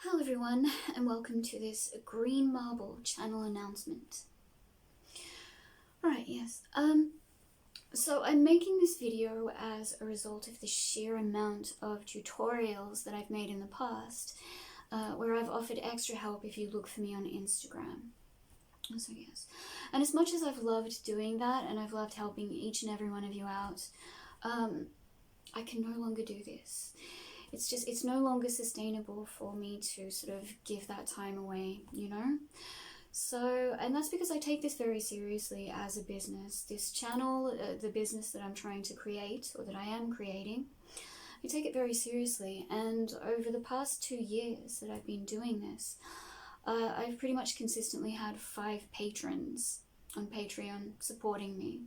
Hello everyone, and welcome to this green marble channel announcement. Alright, yes. So I'm making this video as a result of the sheer amount of tutorials that I've made in the past, where I've offered extra help if you look for me on Instagram. So yes. And as much as I've loved doing that, and I've loved helping each and every one of you out, I can no longer do this. It's no longer sustainable for me to sort of give that time away, you know? So, and that's because I take this very seriously as a business. This channel, the business that I'm trying to create, or that I am creating, I take it very seriously. And over the past 2 years that I've been doing this, I've pretty much consistently had 5 patrons on Patreon supporting me.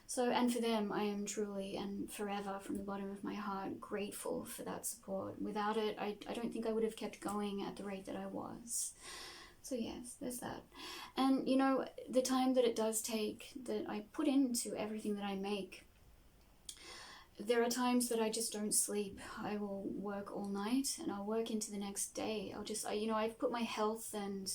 So, and for them, I am truly and forever, from the bottom of my heart, grateful for that support. Without it, I don't think I would have kept going at the rate that I was. So yes, there's that. And, you know, the time that it does take, that I put into everything that I make, there are times that I just don't sleep. I will work all night, and I'll work into the next day. I've put my health and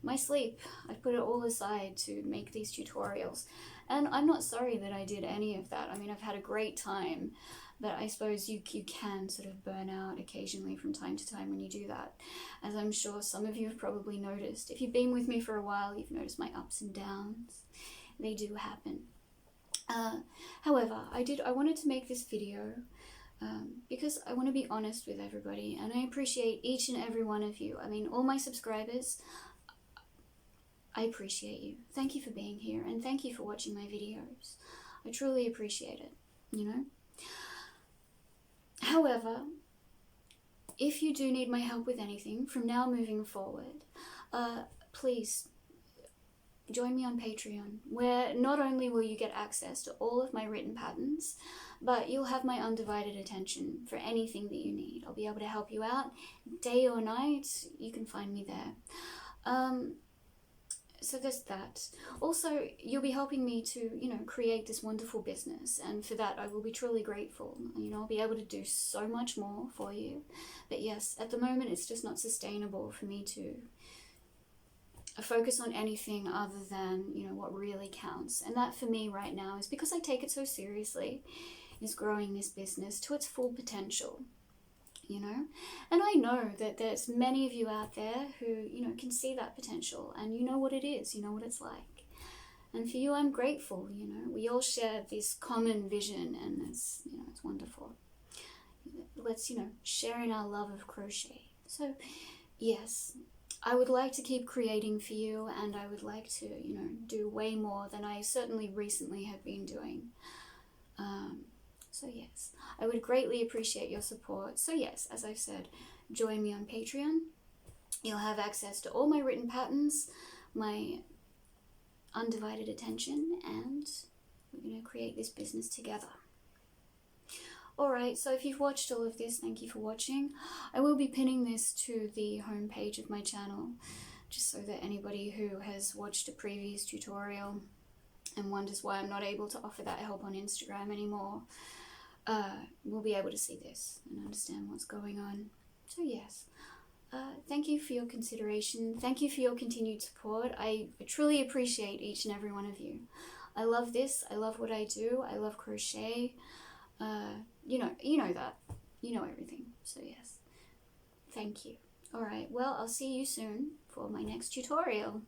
my sleep, I've put it all aside to make these tutorials. And I'm not sorry that I did any of that. I mean, I've had a great time, but I suppose you can sort of burn out occasionally from time to time when you do that. As I'm sure some of you have probably noticed. If you've been with me for a while, you've noticed my ups and downs. They do happen. However, I wanted to make this video because I want to be honest with everybody, and I appreciate each and every one of you. I mean, all my subscribers, I appreciate you. Thank you for being here, and thank you for watching my videos. I truly appreciate it, you know? However, if you do need my help with anything from now moving forward, please join me on Patreon, where not only will you get access to all of my written patterns, but you'll have my undivided attention for anything that you need. I'll be able to help you out day or night. You can find me there. So there's that. Also, you'll be helping me to, create this wonderful business, and for that I will be truly grateful. I'll be able to do so much more for you. But yes, at the moment it's just not sustainable for me to focus on anything other than, what really counts. And that for me right now is because I take it so seriously, is growing this business to its full potential. And I know that there's many of you out there who, can see that potential, and you know what it is, you know what it's like. And for you, I'm grateful, we all share this common vision, and it's wonderful. Let's, share in our love of crochet. So yes, I would like to keep creating for you, and I would like to, do way more than I certainly recently have been doing. So yes, I would greatly appreciate your support. So yes, as I've said, join me on Patreon. You'll have access to all my written patterns, my undivided attention, and we're going to create this business together. Alright, so if you've watched all of this, thank you for watching. I will be pinning this to the homepage of my channel, just so that anybody who has watched a previous tutorial and wonders why I'm not able to offer that help on Instagram anymore, will be able to see this and understand what's going on. So yes, thank you for your consideration. Thank you for your continued support. I truly appreciate each and every one of you. I love this. I love what I do. I love crochet. You know that. You know everything. So yes, thank you. Alright, well, I'll see you soon for my next tutorial.